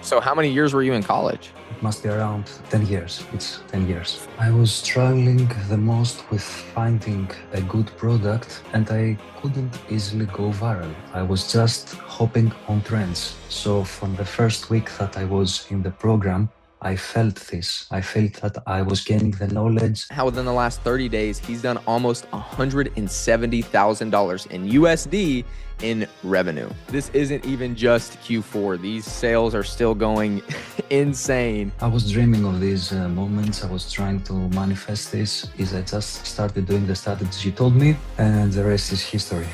So how many years were you in college? It must be around 10 years. It's 10 years. I was struggling the most with finding a good product and I couldn't easily go viral. I was just hopping on trends. So from the first week that I was in the program, I felt this. I felt that I was gaining the knowledge. How within the last 30 days, he's done almost $170,000 in USD in revenue. This isn't even just Q4. These sales are still going insane. I was dreaming of these moments. I was trying to manifest this. I just started doing the strategies you told me, and the rest is history.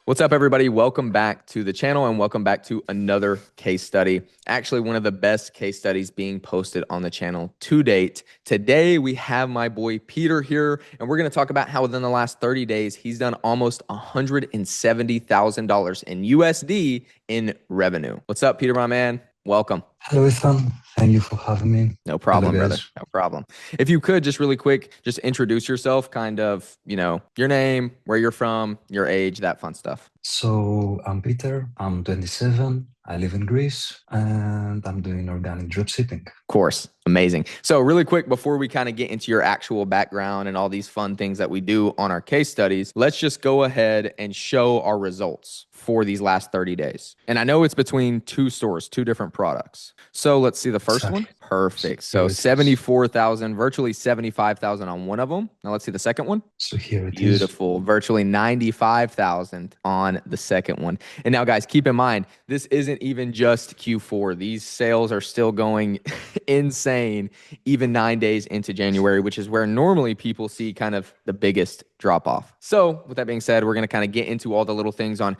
What's up, everybody? Welcome back to the channel and welcome back to another case study. Actually, one of the best case studies being posted on the channel to date. Today, we have my boy Peter here, and we're going to talk about how within the last 30 days, he's done almost $170,000 in USD in revenue. What's up, Peter, my man? Welcome. Hello, Ethan. Thank you for having me. No problem, Hello, brother. No problem. If you could just really quick, just introduce yourself, kind of, your name, where you're from, your age, that fun stuff. So I'm Peter. I'm 27. I live in Greece and I'm doing organic dropshipping. Of course. Amazing. So really quick, before we kind of get into your actual background and all these fun things that we do on our case studies, let's just go ahead and show our results for these last 30 days. And I know it's between two stores, two different products. So let's see the first one. Perfect. So 74,000, virtually 75,000 on one of them. Now let's see the second one. So here it is. Beautiful. Virtually 95,000 on the second one. And now guys, keep in mind, this isn't even just Q4. These sales are still going insane, even 9 days into January, which is where normally people see kind of the biggest drop off. So with that being said, we're going to kind of get into all the little things on,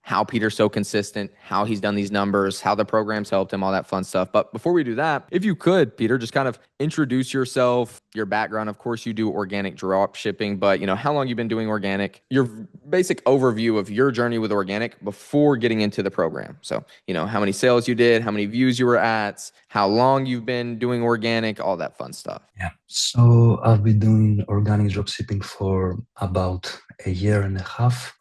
how Peter's so consistent, how he's done these numbers, how the program's helped him, all that fun stuff. But before we do that, if you could, Peter, just kind of introduce yourself, your background. Of course, you do organic drop shipping, but how long you've been doing organic, your basic overview of your journey with organic before getting into the program. So, how many sales you did, how many views you were at, how long you've been doing organic, all that fun stuff. Yeah. So I've been doing organic dropshipping for about a year and a half.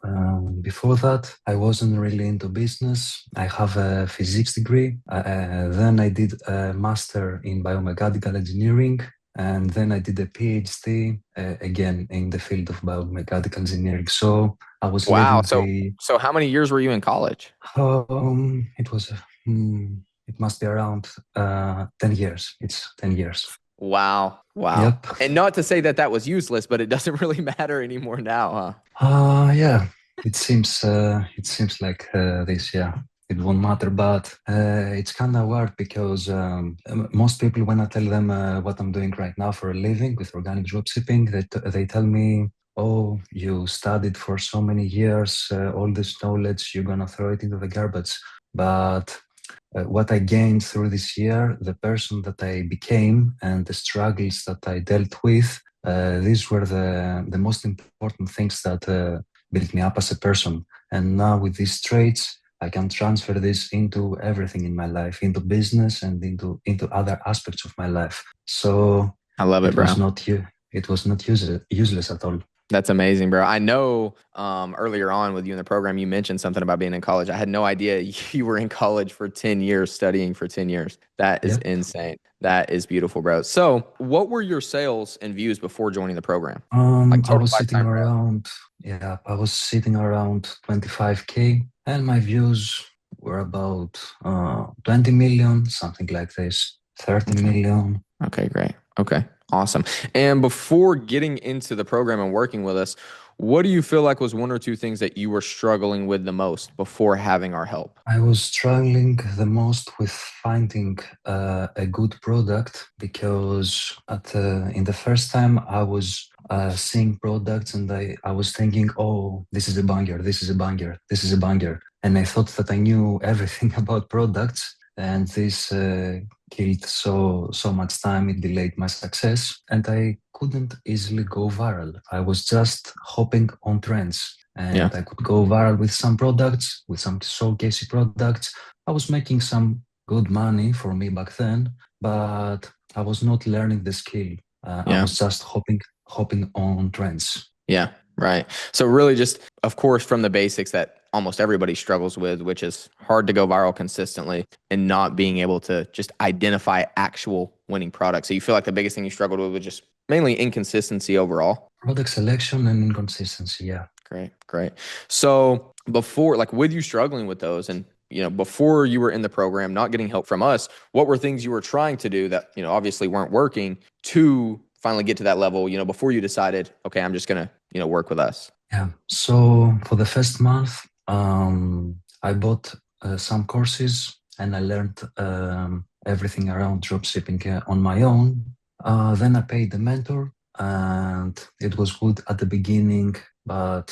Before that, I wasn't really into business. I have a physics degree. Then I did a master in biomechanical engineering. And then I did a PhD again in the field of biomechanical engineering. So I was wow. So how many years were you in college? It must be around 10 years. It's 10 years. Wow. Yep. And not to say that was useless, but it doesn't really matter anymore now, huh? Yeah. It seems like this, yeah. It won't matter, but it's kind of weird because most people, when I tell them what I'm doing right now for a living with organic dropshipping, they tell me, oh, you studied for so many years, all this knowledge, you're going to throw it into the garbage. But what I gained through this year, the person that I became and the struggles that I dealt with, these were the most important things that built me up as a person. And now with these traits, I can transfer this into everything in my life, into business and into other aspects of my life. So I love it, bro. It was not useless at all. That's amazing, bro. I know earlier on with you in the program, you mentioned something about being in college. I had no idea you were in college for 10 years, studying for 10 years. That is insane. That is beautiful, bro. So what were your sales and views before joining the program? I was sitting around 25K and my views were about 20 million, something like this, 30 million. Okay, great. Okay, awesome. And before getting into the program and working with us, what do you feel like was one or two things that you were struggling with the most before having our help? I was struggling the most with finding a good product because in the first time I was seeing products and I was thinking, oh, this is a banger, this is a banger, this is a banger. And I thought that I knew everything about products. And this killed so much time, it delayed my success, and I couldn't easily go viral. I was just hopping on trends, and I could go viral with some products, with some showcasey products. I was making some good money for me back then, but I was not learning the skill. I was just hopping on trends. Yeah. Right. So really just, of course, from the basics that almost everybody struggles with, which is hard to go viral consistently and not being able to just identify actual winning products. So you feel like the biggest thing you struggled with was just mainly inconsistency overall. Product selection and inconsistency, yeah. Great, great. So before, like with you struggling with those and, before you were in the program, not getting help from us, what were things you were trying to do that, obviously weren't working to finally get to that level, before you decided, okay, I'm just going to, work with us? Yeah. So for the first month, I bought some courses and I learned everything around dropshipping on my own. Then I paid the mentor, and it was good at the beginning, but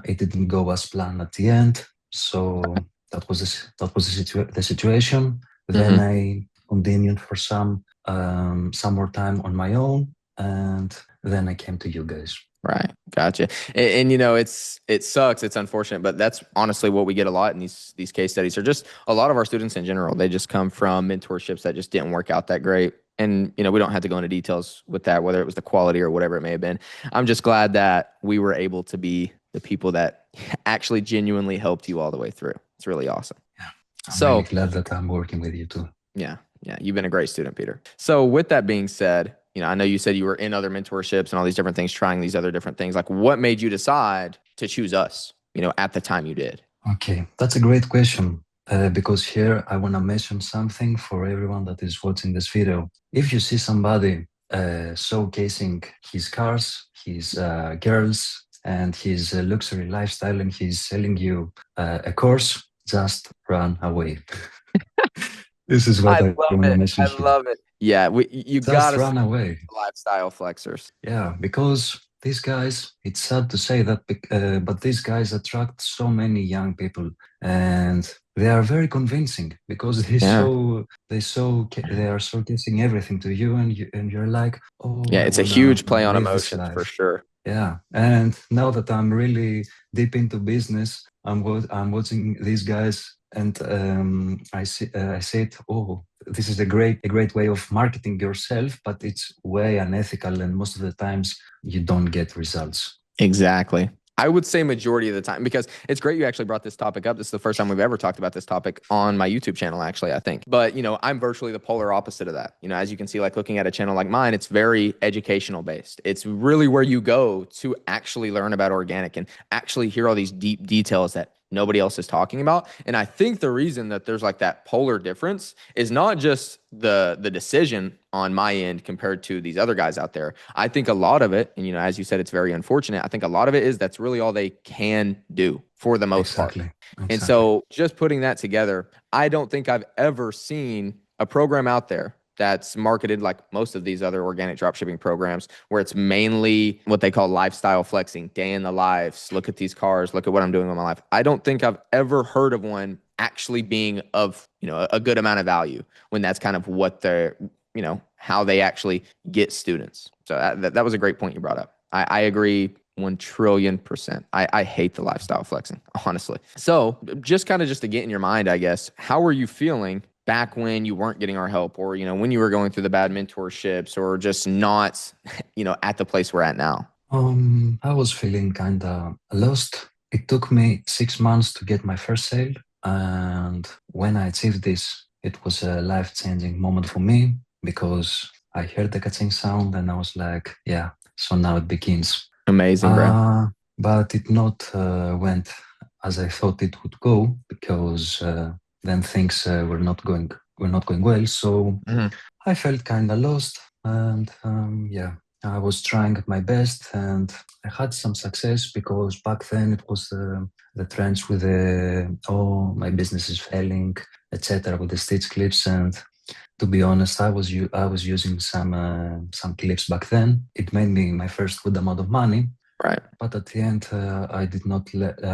it didn't go as planned at the end. So that was the situation. Then Hmm. I continued for some more time on my own, and then I came to you guys. Right. Gotcha. And it sucks. It's unfortunate, but that's honestly what we get a lot in these case studies, or just a lot of our students in general. They just come from mentorships that just didn't work out that great. And we don't have to go into details with that, whether it was the quality or whatever it may have been. I'm just glad that we were able to be the people that actually genuinely helped you all the way through. It's really awesome. Yeah. I'm really So, glad that I'm working with you too. yeah, yeah, you've been a great student, Peter. So, with that being said, I know you said you were in other mentorships and all these different things, trying these other different things. Like, what made you decide to choose us, at the time you did? Okay, that's a great question. Because here I want to mention something for everyone that is watching this video. If you see somebody showcasing his cars, his girls, and his luxury lifestyle, and he's selling you a course, just run away. This is what I I love want to it. mention I here. love it. Yeah, you Just gotta run stop away. lifestyle flexers. Yeah, because these guys, it's sad to say that, but these guys attract so many young people, and they are very convincing because Yeah, they are showcasing everything to you, and you're like, oh, yeah, I it's a wanna huge play on live this emotions for life. sure. Yeah, and now that I'm really deep into business, I'm watching these guys, and I said, oh, this is a great way of marketing yourself, but it's way unethical, and most of the times you don't get results. Exactly. I would say majority of the time, because it's great you actually brought this topic up. This is the first time we've ever talked about this topic on my YouTube channel, actually, I think. But, I'm virtually the polar opposite of that. As you can see, like looking at a channel like mine, it's very educational based. It's really where you go to actually learn about organic and actually hear all these deep details that nobody else is talking about. And I think the reason that there's like that polar difference is not just the decision on my end compared to these other guys out there. I think a lot of it, and as you said, it's very unfortunate. I think a lot of it is that's really all they can do for the most part. Exactly, And exactly. so just putting that together, I don't think I've ever seen a program out there that's marketed like most of these other organic dropshipping programs, where it's mainly what they call lifestyle flexing, day in the lives. Look at these cars, look at what I'm doing with my life. I don't think I've ever heard of one actually being of, a good amount of value, when that's kind of what they're, how they actually get students. So that was a great point you brought up. I agree 1 trillion%. I hate the lifestyle flexing, honestly. So just to get in your mind, I guess, how were you feeling back when you weren't getting our help, or, when you were going through the bad mentorships, or just not, at the place we're at now? I was feeling kind of lost. It took me 6 months to get my first sale, and when I achieved this, it was a life-changing moment for me because I heard the catching sound, and I was like, yeah, so now it begins. Amazing, bro. Uh, but it not went as I thought it would go, because then things were not going well. So Mhm. I felt kind of lost, and yeah, I was trying my best, and I had some success because back then it was the trends with the, oh, my business is failing, etc., with the stitch clips. And to be honest, I was using some clips back then. It made me my first good amount of money, Right. but at the end, I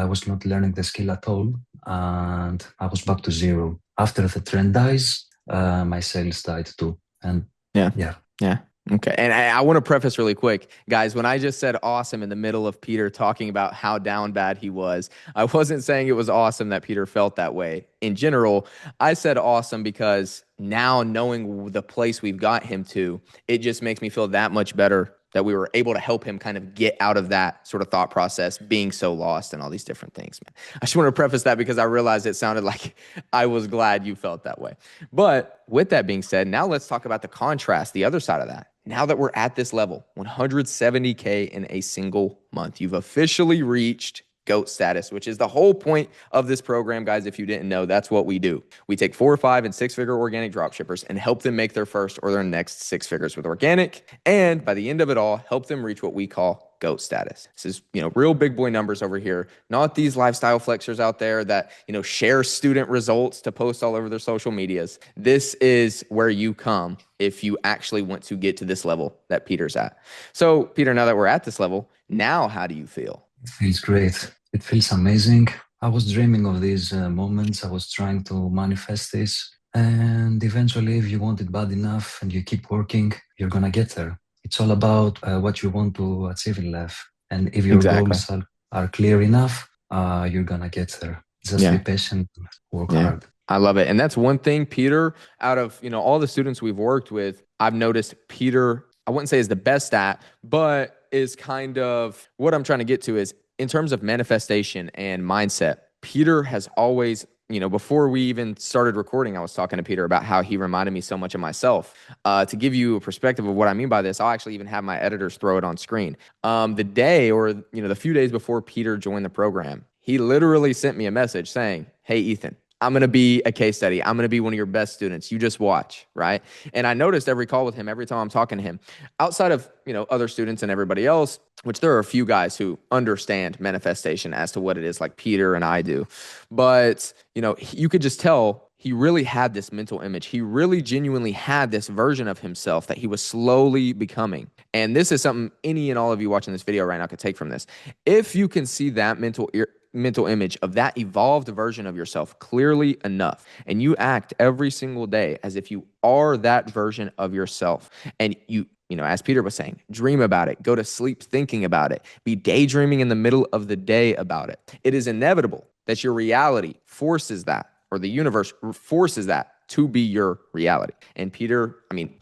was not learning the skill at all, and I was back to zero. After the trend dies, my sales died too, and Yeah. yeah. Yeah. Okay. And I want to preface really quick, guys, when I just said awesome in the middle of Peter talking about how down bad he was, I wasn't saying it was awesome that Peter felt that way. In general, I said awesome because now knowing the place we've got him to, it just makes me feel that much better that we were able to help him kind of get out of that sort of thought process, being so lost and all these different things, man. I just want to preface that because I realized it sounded like I was glad you felt that way. But with that being said, now let's talk about the contrast, the other side of that. Now that we're at this level, 170K in a single month, you've officially reached GOAT status, which is the whole point of this program, guys. If you didn't know, that's what we do. We take 4, 5, and 6-figure organic dropshippers and help them make their first or their next 6 figures with organic. And by the end of it all, help them reach what we call GOAT status. This is, real big boy numbers over here, not these lifestyle flexers out there that, share student results to post all over their social medias. This is where you come if you actually want to get to this level that Peter's at. So, Peter, now that we're at this level, now how do you feel? It feels great. It feels amazing. I was dreaming of these moments. I was trying to manifest this. And eventually, if you want it bad enough and you keep working, you're going to get there. It's all about what you want to achieve in life. And if your goals are clear enough, you're going to get there. Just be patient, work hard. I love it. And that's one thing, Peter, out of, all the students we've worked with, I've noticed Peter, I wouldn't say is the best at, but is kind of what I'm trying to get to is in terms of manifestation and mindset. Peter has always, before we even started recording, I was talking to Peter about how he reminded me so much of myself. To give you a perspective of what I mean by this, I'll actually even have my editors throw it on screen. The day or, the few days before Peter joined the program, he literally sent me a message saying, "Hey, Ethan, I'm going to be a case study. I'm going to be one of your best students. You just watch," right? And I noticed every call with him, every time I'm talking to him, outside of, other students and everybody else, which there are a few guys who understand manifestation as to what it is, like Peter and I do. But, you could just tell he really had this mental image. He really genuinely had this version of himself that he was slowly becoming. And this is something any and all of you watching this video right now could take from this. If you can see that mental image of that evolved version of yourself clearly enough, and you act every single day as if you are that version of yourself, and you as Peter was saying, dream about it, go to sleep thinking about it, be daydreaming in the middle of the day about it, it is inevitable that your reality forces that, or the universe forces that to be your reality. And Peter,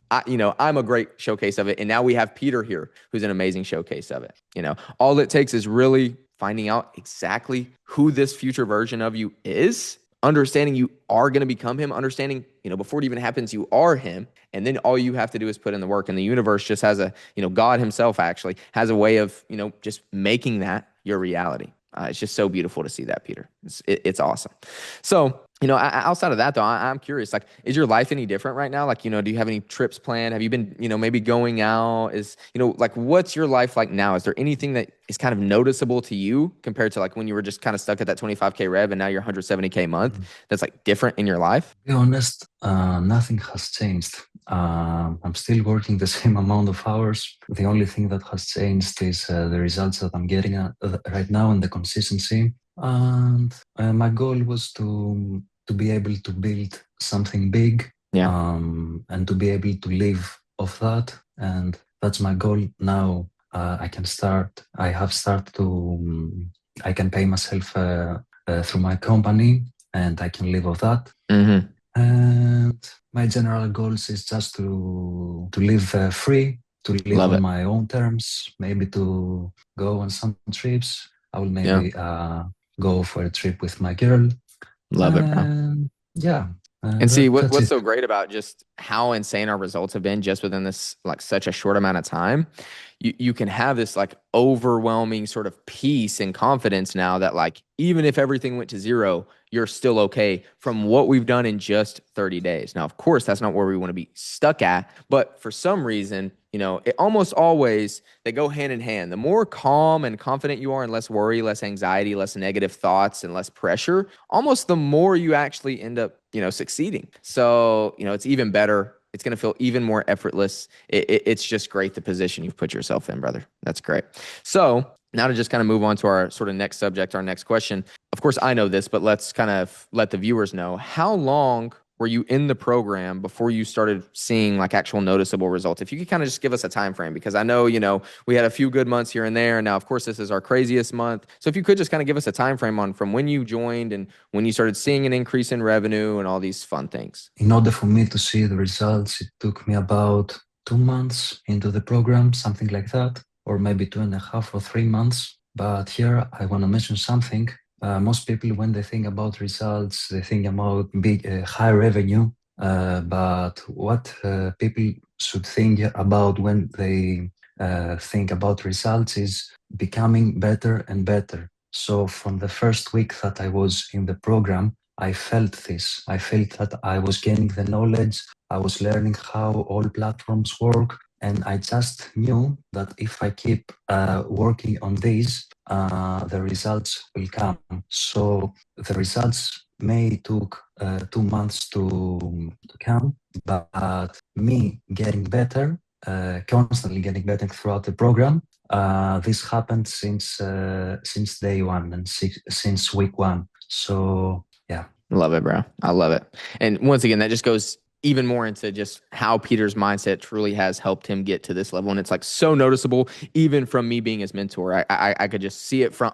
I'm a great showcase of it. And now we have Peter here, who's an amazing showcase of it. All it takes is really finding out exactly who this future version of you is, understanding you are going to become him, understanding, before it even happens, you are him. And then all you have to do is put in the work. And the universe just has God himself actually has a way of, just making that your reality. It's just so beautiful to see that, Peter. It's awesome. So, outside of that, though, I'm curious, like, is your life any different right now? Like, do you have any trips planned? Have you been, maybe going out? What's your life like now? Is there anything that is kind of noticeable to you compared to like when you were just kind of stuck at that 25K rev and now you're 170K a month that's like different in your life? To be honest, nothing has changed. I'm still working the same amount of hours. The only thing that has changed is the results that I'm getting right now and the consistency. And my goal was to be able to build something big, and to be able to live off that. And that's my goal now. I have started to, I can pay myself through my company, and I can live off that. Mm-hmm. And my general goals is just to live free, to live on my own terms, maybe to go on some trips. I will maybe go for a trip with my girl. Love it, bro. Yeah. And see, what's so great about just how insane our results have been just within this, like, such a short amount of time. You can have this like overwhelming sort of peace and confidence now that, like, even if everything went to zero, you're still okay from what we've done in just 30 days. Now, of course, that's not where we want to be stuck at, but for some reason, it almost always, they go hand in hand. The more calm and confident you are and less worry, less anxiety, less negative thoughts and less pressure, almost the more you actually end up, succeeding. So, it's even better. It's going to feel even more effortless. It's just great, the position you've put yourself in, brother. That's great. So now to just kind of move on to our sort of next subject, our next question. Of course, I know this, but let's kind of let the viewers know. How long were you in the program before you started seeing like actual noticeable results? If you could kind of just give us a time frame, because I know, we had a few good months here and there. And now, of course, this is our craziest month. So if you could just kind of give us a time frame on from when you joined and when you started seeing an increase in revenue and all these fun things. In order for me to see the results, it took me about 2 months into the program, something like that, or maybe 2.5 or 3 months. But here I want to mention something. Most people, when they think about results, they think about big, high revenue. But what people should think about when they think about results is becoming better and better. So from the first week that I was in the program, I felt this. I felt that I was gaining the knowledge. I was learning how all platforms work. And I just knew that if I keep working on these, the results will come. So the results may took 2 months to come, but me getting better, constantly getting better throughout the program, this happened since day one and since week one. So yeah. Love it, bro. I love it. And once again, that just goes even more into just how Peter's mindset truly has helped him get to this level. And it's like so noticeable, even from me being his mentor. I could just see it from,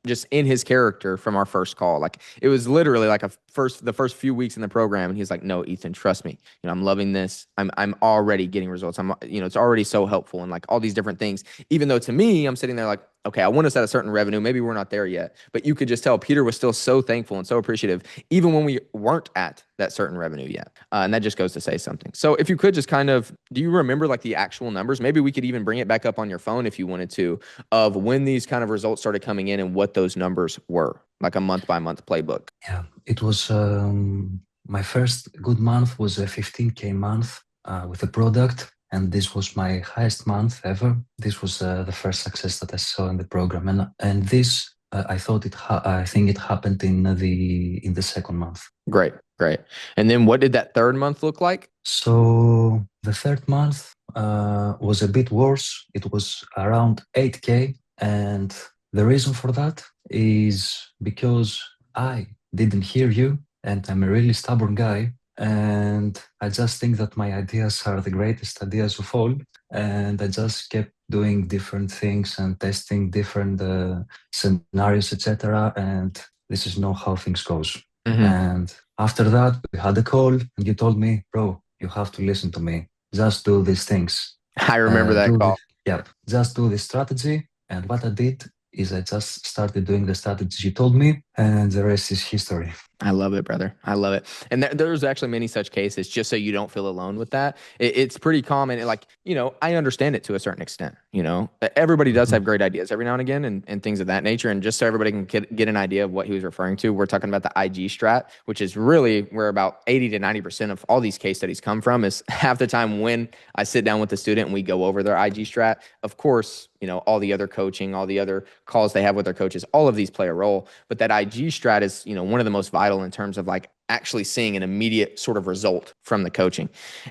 just in his character from our first call. Like it was literally like the first few weeks in the program. And he's like, no, Ethan, trust me. I'm loving this. I'm already getting results. It's already so helpful and like all these different things. Even though to me, I'm sitting there like, okay, I want us at a certain revenue. Maybe we're not there yet, but you could just tell Peter was still so thankful and so appreciative, even when we weren't at that certain revenue yet. And that just goes to say something. So if you could just do you remember like the actual numbers? Maybe we could even bring it back up on your phone if you wanted to, of when these kind of results started coming in and what those numbers were, like a month by month playbook. Yeah, it was my first good month was a 15K month with the product. And this was my highest month ever. This was the first success that I saw in the program, and this I think it happened in the second month. Great. And then what did that third month look like? So the third month was a bit worse. It was around 8K, and the reason for that is because I didn't hear you, and I'm a really stubborn guy. And I just think that my ideas are the greatest ideas of all. And I just kept doing different things and testing different scenarios, etc. And this is not how things goes. Mm-hmm. And after that, we had a call, and you told me, bro, you have to listen to me. Just do these things. I remember that call. Just do this strategy. And what I did is I just started doing the strategies you told me, and the rest is history. I love it, brother. I love it. And there's actually many such cases, just so you don't feel alone with that. It's pretty common. Like, I understand it to a certain extent. Everybody does have great ideas every now and again and things of that nature. And just so everybody can get an idea of what he was referring to, we're talking about the IG strat, which is really where about 80 to 90% of all these case studies come from. Is half the time when I sit down with the student and we go over their IG strat. Of course, all the other coaching, all the other calls they have with their coaches, all of these play a role. But that IG strat is, one of the most vital in terms of like actually seeing an immediate sort of result from the coaching.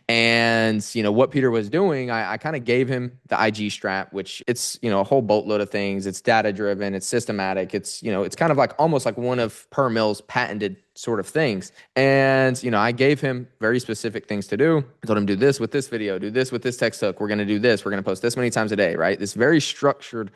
And, what Peter was doing, I kind of gave him the IG strat, which it's, a whole boatload of things. It's data driven, it's systematic. It's, it's kind of like almost like one of Per Mill's patented sort of things. And, I gave him very specific things to do. I told him, do this with this video, do this with this text hook. We're going to do this. We're going to post this many times a day, right? This very structured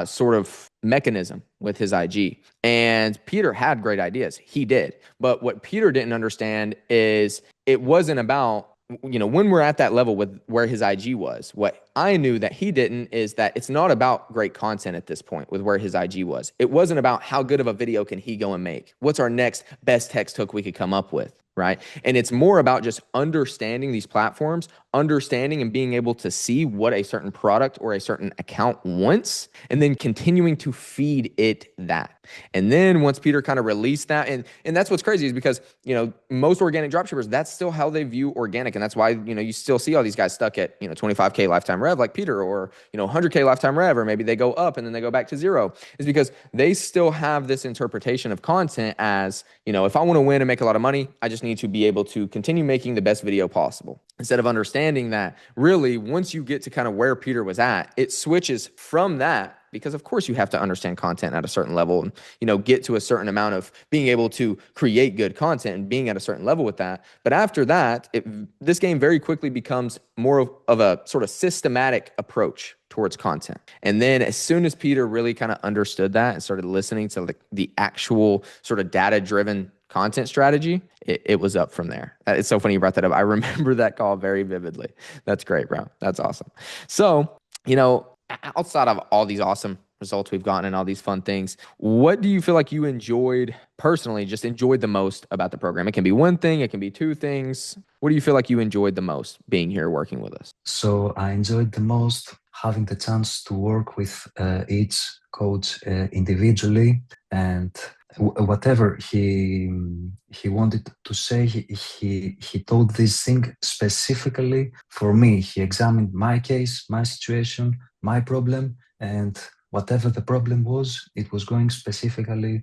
sort of mechanism with his IG. And Peter had great ideas. He did. But what Peter didn't understand is it wasn't about, when we're at that level with where his IG was, what I knew that he didn't is that it's not about great content at this point with where his IG was. It wasn't about how good of a video can he go and make. What's our next best text hook we could come up with? Right. And it's more about just understanding these platforms, understanding and being able to see what a certain product or a certain account wants, and then continuing to feed it that. And then once Peter kind of released that, and that's what's crazy is because, most organic dropshippers, that's still how they view organic. And that's why, you still see all these guys stuck at, 25K lifetime rev like Peter, or, 100K lifetime rev, or maybe they go up and then they go back to zero, is because they still have this interpretation of content as, if I want to win and make a lot of money, I just need to be able to continue making the best video possible. Instead of understanding that really once you get to kind of where Peter was at, it switches from that, because of course you have to understand content at a certain level and, get to a certain amount of being able to create good content and being at a certain level with that. But after that, this game very quickly becomes more of a sort of systematic approach towards content. And then as soon as Peter really kind of understood that and started listening to the actual sort of data-driven content strategy, it was up from there. It's so funny you brought that up. I remember that call very vividly. That's great, bro. That's awesome. So, outside of all these awesome results we've gotten and all these fun things, what do you feel like you enjoyed personally, just enjoyed the most about the program? It can be one thing, it can be two things. What do you feel like you enjoyed the most being here working with us? So I enjoyed the most having the chance to work with each coach individually, and whatever he wanted to say, he told this thing specifically for me. He examined my case, my situation, my problem, and whatever the problem was, it was going specifically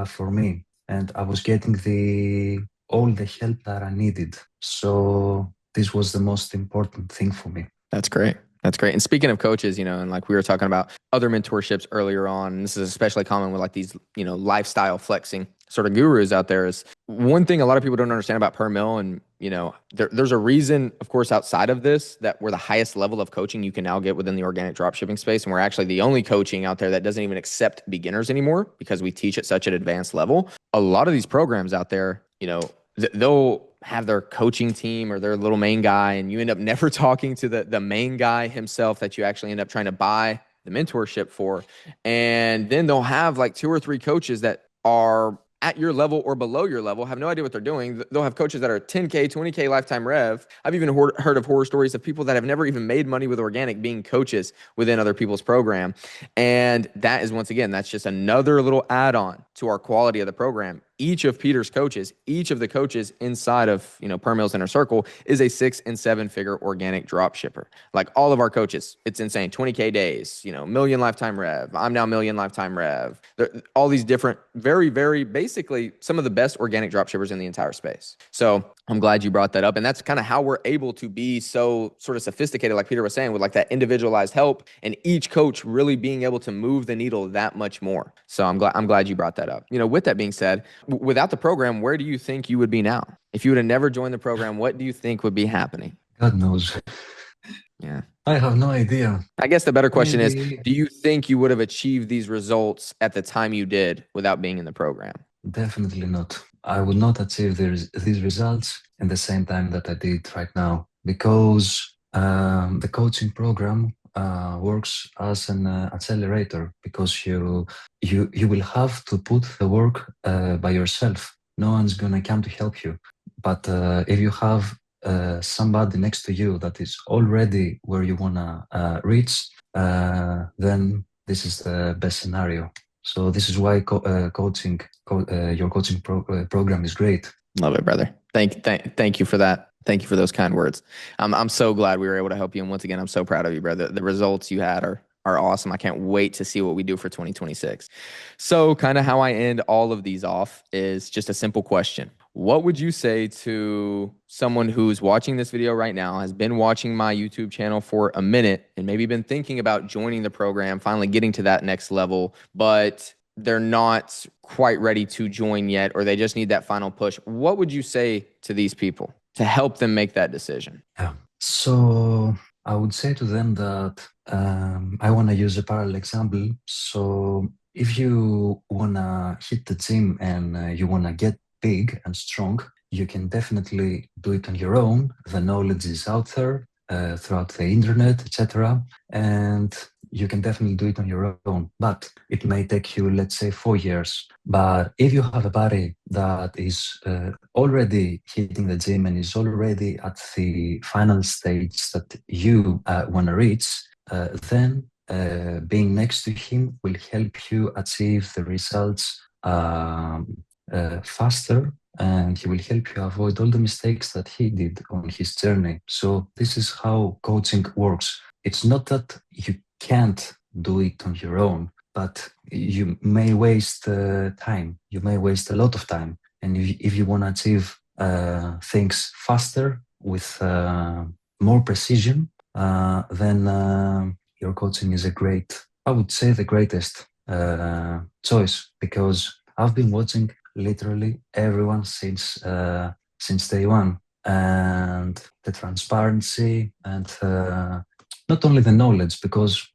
for me, and I was getting all the help that I needed. So this was the most important thing for me. That's great. That's great. And speaking of coaches, and like we were talking about other mentorships earlier on, and this is especially common with like these, lifestyle flexing sort of gurus out there, is one thing a lot of people don't understand about per mill. And, there's a reason, of course, outside of this, that we're the highest level of coaching you can now get within the organic dropshipping space. And we're actually the only coaching out there that doesn't even accept beginners anymore because we teach at such an advanced level. A lot of these programs out there, they'll have their coaching team or their little main guy, and you end up never talking to the main guy himself that you actually end up trying to buy the mentorship for. And then they'll have like 2 or 3 coaches that are at your level or below your level, have no idea what they're doing. They'll have coaches that are 10K, 20K lifetime rev. I've even heard of horror stories of people that have never even made money with organic being coaches within other people's program. And that is, once again, that's just another little add-on to our quality of the program. Each of Peter's coaches, each of the coaches inside of, Per Mill's Inner Circle is a 6- and 7-figure organic drop shipper. Like all of our coaches, it's insane. 20K days, million lifetime rev. I'm now million lifetime rev. All these different, very, very basically some of the best organic drop shippers in the entire space. So I'm glad you brought that up. And that's kind of how we're able to be so sort of sophisticated, like Peter was saying, with like that individualized help and each coach really being able to move the needle that much more. So I'm glad you brought that up. With that being said, without the program, where do you think you would be now? If you would have never joined the program, what do you think would be happening? God knows. Yeah. I have no idea. I guess the better question is, Maybe. do you think you would have achieved these results at the time you did without being in the program? Definitely not. I would not achieve these results in the same time that I did right now, because the coaching program works as an accelerator, because you will have to put the work by yourself. No one's gonna come to help you. But if you have somebody next to you that is already where you wanna reach, then this is the best scenario. So this is why your coaching program is great. Love it, brother. Thank you for that. Thank you for those kind words. I'm so glad we were able to help you. And once again, I'm so proud of you, brother. The results you had are awesome. I can't wait to see what we do for 2026. So kind of how I end all of these off is just a simple question. What would you say to someone who's watching this video right now, has been watching my YouTube channel for a minute and maybe been thinking about joining the program, finally getting to that next level, but they're not quite ready to join yet, or they just need that final push? What would you say to these people to help them make that decision? Yeah. So I would say to them that I want to use a parallel example. So if you want to hit the gym and you want to get big and strong, you can definitely do it on your own. The knowledge is out there throughout the internet, etc. And you can definitely do it on your own, but it may take you, let's say, 4 years. But if you have a buddy that is already hitting the gym and is already at the final stage that you want to reach, then being next to him will help you achieve the results faster, and he will help you avoid all the mistakes that he did on his journey. So this is how coaching works. It's not that you can't do it on your own, but you may waste time. You may waste a lot of time. And if you want to achieve things faster with more precision, then your coaching is I would say the greatest choice, because I've been watching literally everyone since day one, and the transparency and not only the knowledge, because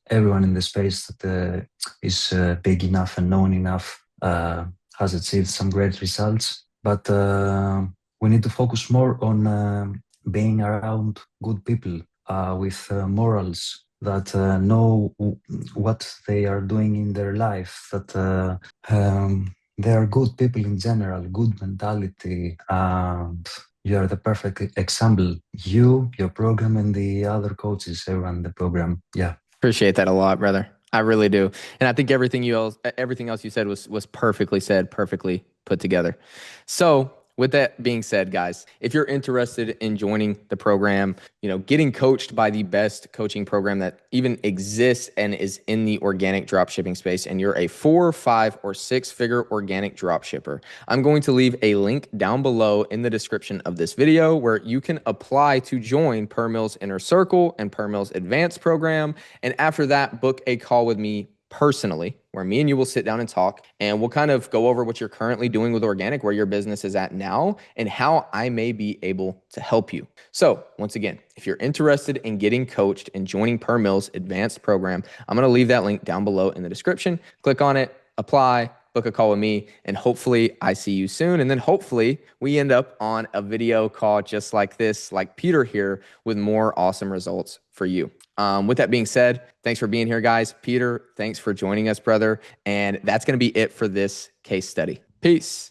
everyone in the space that is big enough and known enough has achieved some great results, but we need to focus more on being around good people with morals that know what they are doing in their life, that they are good people in general, good mentality, and you are the perfect example. You, your program, and the other coaches around the program. Yeah. Appreciate that a lot, brother. I really do. And I think everything else you said was perfectly said, perfectly put together. So, with that being said, guys, if you're interested in joining the program, getting coached by the best coaching program that even exists and is in the organic dropshipping space, and you're a 4, 5, or 6-figure organic dropshipper, I'm going to leave a link down below in the description of this video where you can apply to join Per Mill's Inner Circle and Per Mill's Advanced program. And after that, book a call with me personally, where me and you will sit down and talk, and we'll kind of go over what you're currently doing with organic, where your business is at now, and how I may be able to help you. So once again, if you're interested in getting coached and joining Per Mill's Advanced program, I'm going to leave that link down below in the description. Click on it, apply, book a call with me, and hopefully I see you soon. And then hopefully we end up on a video call just like this, like Peter here, with more awesome results for you. With that being said, thanks for being here, guys. Peter, thanks for joining us, brother. And that's going to be it for this case study. Peace.